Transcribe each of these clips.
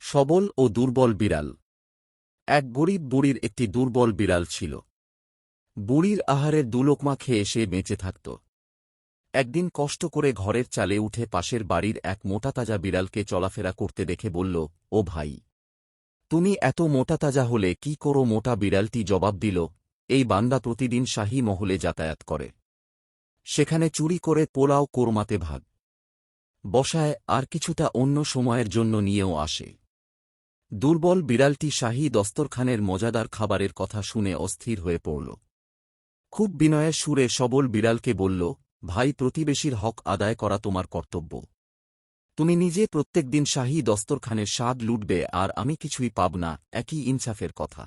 সবল ও দুর্বল বিড়াল। এক গরিব বুড়ির একটি দুর্বল বিড়াল ছিল। বুড়ির আহারের দুলোকমা খেয়ে সে বেঁচে থাকত। একদিন কষ্ট করে ঘরের চালে উঠে পাশের বাড়ির এক মোটাতাজা বিড়ালকে চলাফেরা করতে দেখে বলল, ও ভাই, তুমি এত মোটাতাজা হলে কি করো? মোটা বিড়ালটি জবাব দিল, এই বান্দা প্রতিদিন শাহী মহলে যাতায়াত করে, সেখানে চুরি করে পোলাও কোরমাতে ভাগ বসায়, আর কিছুটা অন্য সময়ের জন্য নিয়েও আসে। দুর্বল বিড়ালটি শাহী দস্তরখানের মজাদার খাবারের কথা শুনে অস্থির হয়ে পড়ল। খুব বিনয়ের সুরে সবল বিড়ালকে বলল, ভাই, প্রতিবেশীর হক আদায় করা তোমার কর্তব্য। তুমি নিজে প্রত্যেক দিন শাহী দস্তরখানের স্বাদ লুটবে আর আমি কিছুই পাব না, একই ইনসাফের কথা।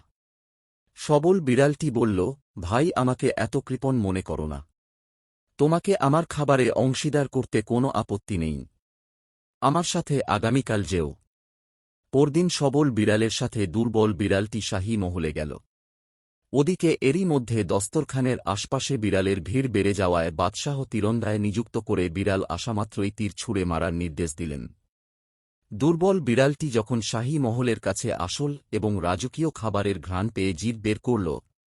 সবল বিড়ালটি বলল, ভাই, আমাকে এত কৃপণ মনে করো না। তোমাকে আমার খাবারে অংশীদার করতে কোনো আপত্তি নেই। আমার সাথে আগামীকাল যেও। পরদিন সবল বিড়ালের সাথে দুর্বল বিড়ালটি শাহী মহলে গেল। ওদিকে এরই মধ্যে দস্তরখানের আশপাশে বিড়ালের ভিড় বেড়ে যাওয়ায় বাদশাহ তীরন্দায় নিযুক্ত করে বিড়াল আসামাত্রই তীর ছুঁড়ে মারার নির্দেশ দিলেন। দুর্বল বিড়ালটি যখন শাহী মহলের কাছে আসল এবং রাজকীয় খাবারের ঘ্রাণ পেয়ে জিভ বের করল,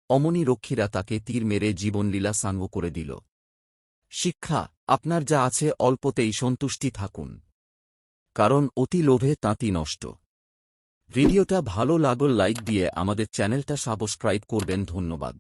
অমনি রক্ষীরা তাকে তীর মেরে জীবনলীলা সাঙ্গ করে দিল। শিক্ষা: আপনার যা আছে অল্পতেই সন্তুষ্টি থাকুন, কারণ অতি লোভে তাঁতি নষ্ট। ভিডিওটা ভালো লাগলে লাইক দিয়ে আমাদের চ্যানেলটা সাবস্ক্রাইব করবেন। ধন্যবাদ।